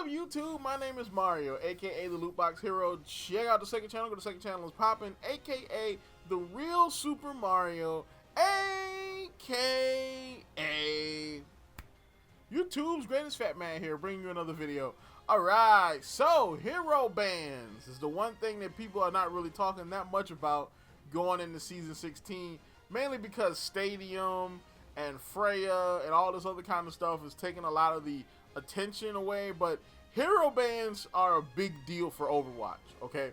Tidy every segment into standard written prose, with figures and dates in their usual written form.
up, YouTube? My name is Mario, aka the Lootbox Hero. Check out the second channel. Go to the second channel is popping, aka the real Super Mario, aka YouTube's greatest fat man here, bringing you another video. Alright, so hero bans is the one thing that people are not really talking that much about going into Season 16, mainly because Stadium and Freya and all this other kind of stuff is taking a lot of the attention away, but hero bans are a big deal for Overwatch, okay?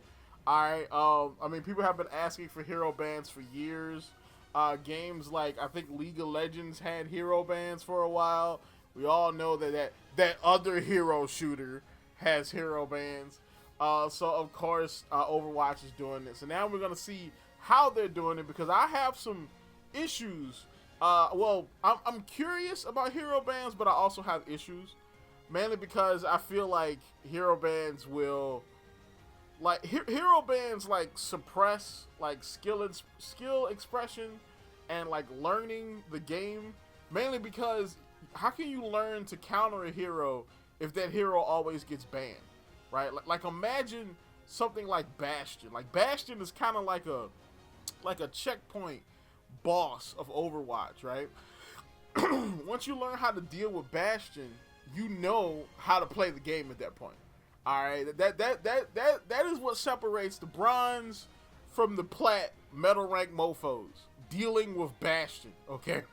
Alright, I mean, people have been asking for hero bans for years. Games like, I think League of Legends had hero bans for a while. We all know that other hero shooter has hero bans. So, of course, Overwatch is doing this. And now we're going to see how they're doing it, because I have some issues. Well, I'm curious about hero bans, but I also have issues. Mainly because I feel like hero bans will... Like, hero bans, like, suppress, like, skill expression and, like, learning the game. Mainly because... how can you learn to counter a hero if that hero always gets banned, right? Like imagine something like Bastion. Like Bastion is kind of like a checkpoint boss of Overwatch, right? Once you learn how to deal with Bastion, you know how to play the game at that point. All right, that is what separates the bronze from the plat metal rank mofos. Dealing with Bastion, okay?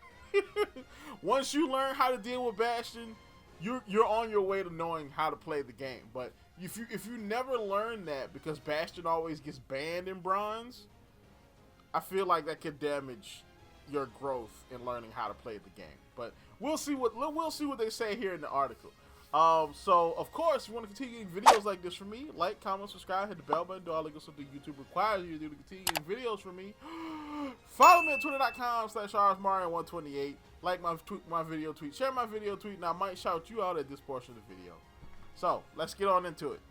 Once you learn how to deal with Bastion, you're on your way to knowing how to play the game. But if you never learn that, because Bastion always gets banned in bronze, I feel like that could damage your growth in learning how to play the game. But we'll see what they say here in the article. So of course, if you want to continue getting videos like this from me, like, comment, subscribe, hit the bell button, do all the good stuff that YouTube requires you to do to continue getting videos from me. Follow me at twitter.com/RSMario128. Like my video tweet, share my video tweet, and I might shout you out at this portion of the video. So let's get on into it.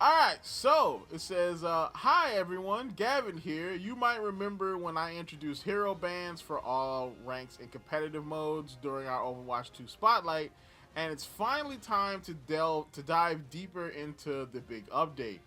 Alright, so it says, hi everyone, Gavin here. You might remember when I introduced hero bans for all ranks and competitive modes during our Overwatch 2 Spotlight, and it's finally time to dive deeper into the big update,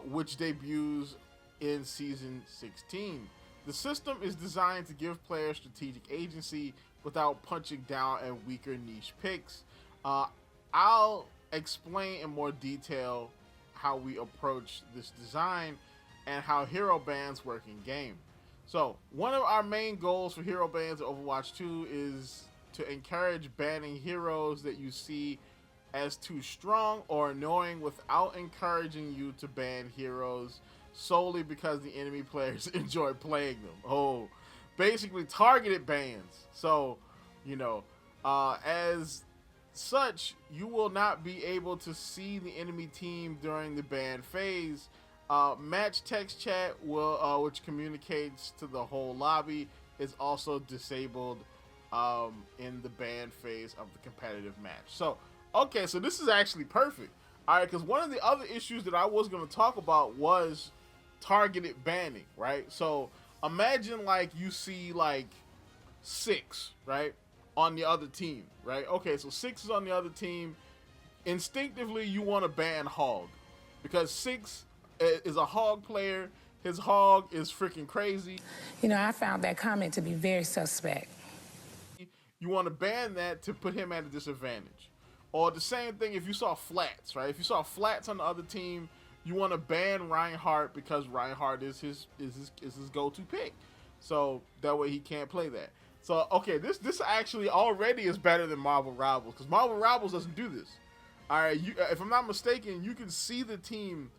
which debuts in Season 16. The system is designed to give players strategic agency without punching down at weaker niche picks. I'll explain in more detail how we approach this design and how hero bans work in game. So, one of our main goals for hero bans in Overwatch 2 is to encourage banning heroes that you see as too strong or annoying without encouraging you to ban heroes solely because the enemy players enjoy playing them. Oh, basically targeted bans. So, you know, as such, you will not be able to see the enemy team during the ban phase. Match text chat will, which communicates to the whole lobby, is also disabled in the ban phase of the competitive match. So, okay, so this is actually perfect. All right, because one of the other issues that I was going to talk about was targeted banning, right? So imagine like you see like 6, right, on the other team, right? Okay, so 6 is on the other team. Instinctively, you want to ban Hog because 6 is a Hog player. His Hog is freaking crazy. You know, I found that comment to be very suspect. You want to ban that to put him at a disadvantage. Or the same thing if you saw Flats, right? If you saw Flats on the other team, you want to ban Reinhardt because Reinhardt is his go-to pick. So that way he can't play that. So, okay, this actually already is better than Marvel Rivals, because Marvel Rivals doesn't do this. All right, if I'm not mistaken, you can see the team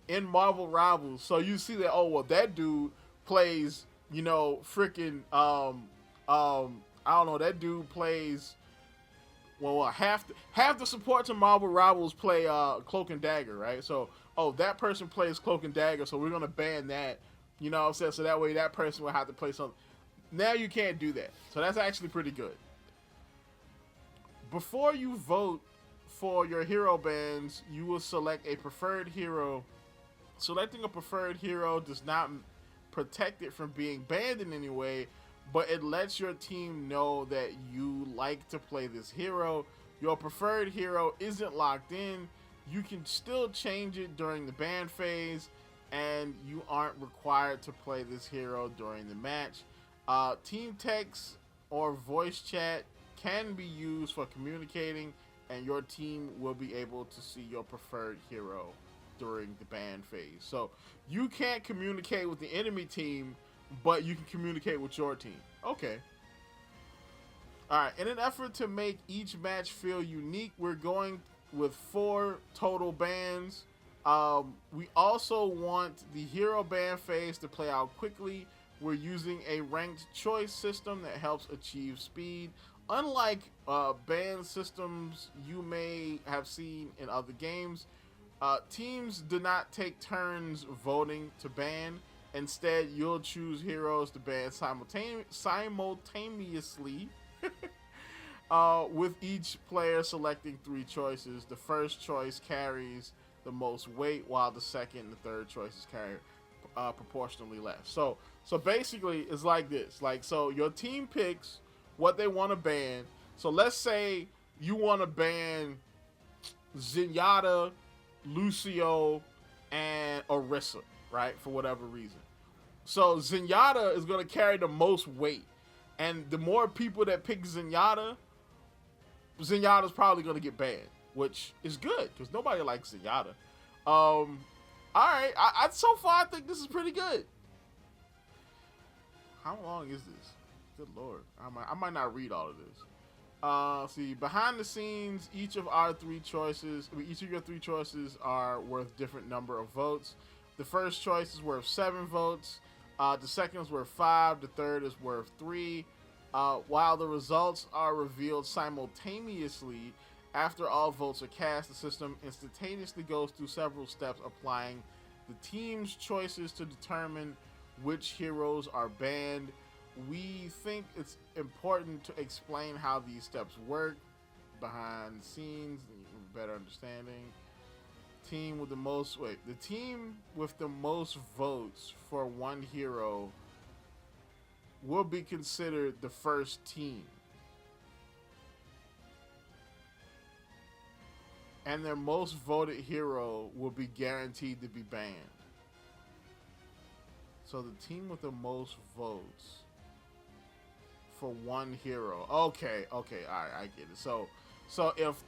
in Marvel Rivals. So you see that, oh, well, that dude plays, you know, freaking, I don't know, that dude plays, well, half the supports in Marvel Rivals play Cloak and Dagger, right? So, oh, that person plays Cloak and Dagger, so we're going to ban that, you know what I'm saying? So that way that person will have to play something. Now you can't do that. So that's actually pretty good. Before you vote for your hero bans, you will select a preferred hero. Selecting a preferred hero does not protect it from being banned in any way, but it lets your team know that you like to play this hero. Your preferred hero isn't locked in. You can still change it during the ban phase, and you aren't required to play this hero during the match. Team text or voice chat can be used for communicating, and your team will be able to see your preferred hero during the ban phase. So you can't communicate with the enemy team, but you can communicate with your team. Okay. Alright, in an effort to make each match feel unique, we're going with 4 total bans. We also want the hero ban phase to play out quickly. We're using a ranked choice system that helps achieve speed. Unlike ban systems you may have seen in other games, teams do not take turns voting to ban. Instead, you'll choose heroes to ban simultaneously with each player selecting 3 choices. The first choice carries the most weight, while the second and the third choices carry proportionally less. So basically, it's like this. Like, so your team picks what they want to ban. So let's say you want to ban Zenyatta, Lucio, and Orisa, right? For whatever reason. So Zenyatta is going to carry the most weight. And the more people that pick Zenyatta's probably going to get banned, which is good because nobody likes Zenyatta. All right. So far, I think this is pretty good. How long is this? Good Lord. I might not read all of this. See, behind the scenes, each of your 3 choices are worth different number of votes. The first choice is worth 7 votes. The second is worth 5. The third is worth 3. While the results are revealed simultaneously, after all votes are cast, the system instantaneously goes through several steps, applying the team's choices to determine which heroes are banned. We think it's important to explain how these steps work behind the scenes, better understanding. The team with the most votes for one hero will be considered the first team, and their most voted hero will be guaranteed to be banned. So the team with the most votes for one hero. Okay, all right, I get it. So if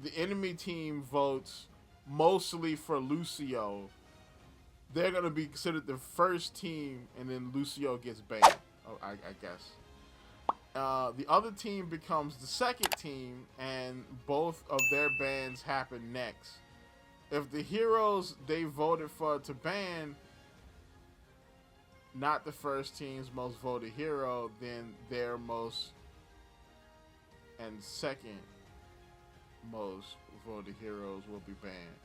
the enemy team votes mostly for Lucio, they're gonna be considered the first team, and then Lucio gets banned. Oh, I guess. The other team becomes the second team, and both of their bans happen next. If the heroes they voted for to ban not the first team's most voted hero, then their most and second most voted heroes will be banned.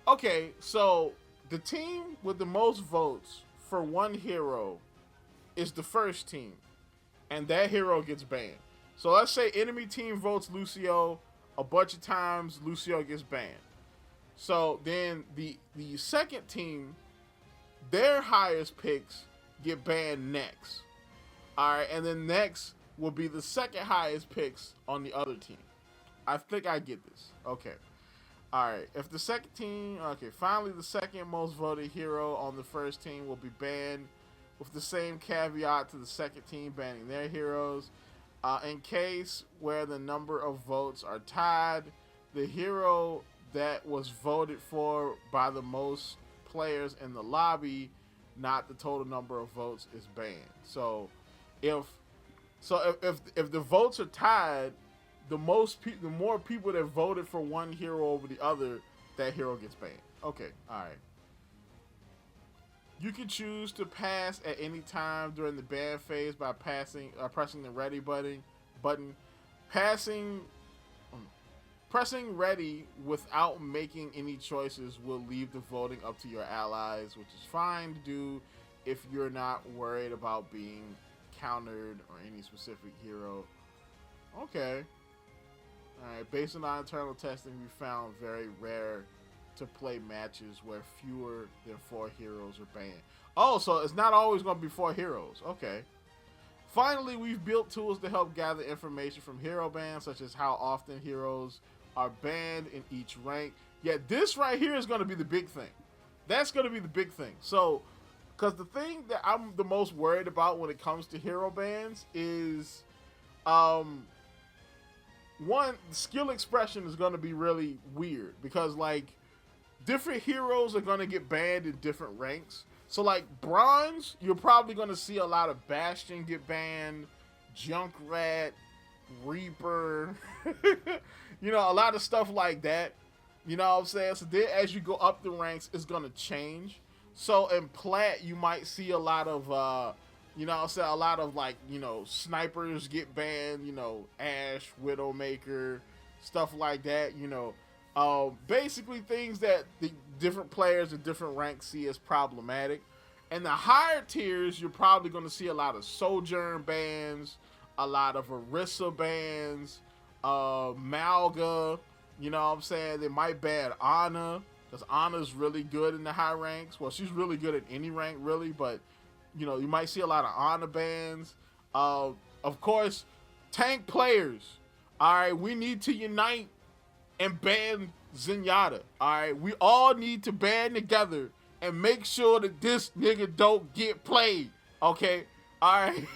Okay, so the team with the most votes for one hero is the first team, and that hero gets banned. So let's say enemy team votes Lucio a bunch of times, Lucio gets banned. So then the second team, their highest picks get banned next. All right, and then next will be the second highest picks on the other team. I think I get this. Okay. All right. If the second team, finally the second most voted hero on the first team will be banned, with the same caveat to the second team banning their heroes. In case where the number of votes are tied, the hero that was voted for by the most players in the lobby, not the total number of votes, is banned. So if the votes are tied, the more people that voted for one hero over the other, that hero gets banned. Okay, all right. You can choose to pass at any time during the ban phase by pressing the ready button. Pressing ready without making any choices will leave the voting up to your allies, which is fine to do if you're not worried about being countered or any specific hero. Okay. Alright, based on our internal testing, we found very rare to play matches where fewer than 4 heroes are banned. Oh, so it's not always going to be for heroes. Okay. Finally, we've built tools to help gather information from hero bans, such as how often heroes are banned in each rank. Yeah, this right here is going to be the big thing. That's going to be the big thing. So, because the thing that I'm the most worried about when it comes to hero bans is, one, skill expression is going to be really weird because, like, different heroes are going to get banned in different ranks. So, like, bronze, you're probably going to see a lot of Bastion get banned, Junkrat, Reaper, you know, a lot of stuff like that. You know what I'm saying? So then as you go up the ranks, it's going to change. So in Plat, you might see a lot of, you know what I'm saying, a lot of, like, you know, snipers get banned, you know, Ash, Widowmaker, stuff like that, you know. Basically things that the different players in different ranks see as problematic. And the higher tiers, you're probably going to see a lot of Sojourn bans, a lot of Orisa bans, Malga, you know what I'm saying? They might ban Ana, because Ana's really good in the high ranks. Well, she's really good at any rank, really, but, you know, you might see a lot of Ana bans. Of course, tank players. All right, we need to unite and ban Zenyatta. Alright, we all need to band together and make sure that this nigga don't get played. Okay? Alright.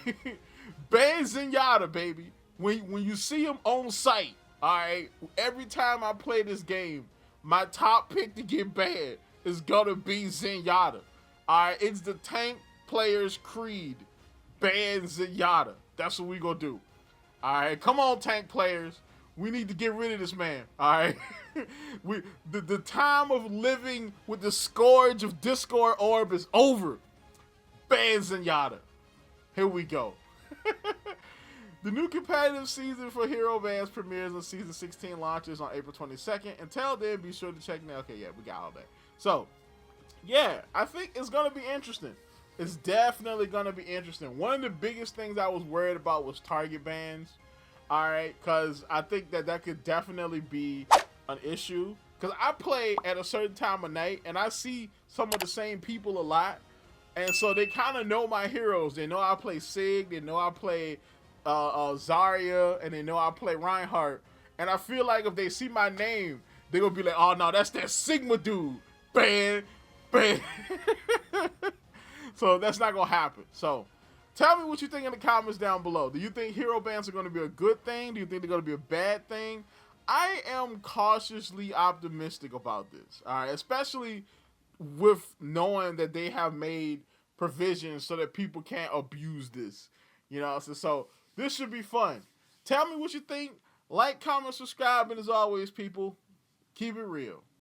Ban Zenyatta, baby. When you see him on site, alright, every time I play this game, my top pick to get banned is gonna be Zenyatta. Alright, it's the tank players' creed. Ban Zenyatta. That's what we gonna do. Alright, come on, tank players. We need to get rid of this man. All right, the time of living with the scourge of Discord orb is over. Ban Zenyatta. Here we go. The new competitive season for hero bans premieres on season 16 launches on April 22nd. Until then, be sure to check now. Okay, yeah, we got all that. So, yeah, I think it's gonna be interesting. It's definitely gonna be interesting. One of the biggest things I was worried about was target bans. All right, because I think that could definitely be an issue. Because I play at a certain time of night, and I see some of the same people a lot. And so they kind of know my heroes. They know I play Sig, they know I play Zarya, and they know I play Reinhardt. And I feel like if they see my name, they're going to be like, oh, no, that's that Sigma dude. Ban, ban. So that's not going to happen. So tell me what you think in the comments down below. Do you think hero bans are going to be a good thing? Do you think they're going to be a bad thing? I am cautiously optimistic about this, all right? Especially with knowing that they have made provisions so that people can't abuse this, you know? So this should be fun. Tell me what you think. Like, comment, subscribe, and as always, people, keep it real.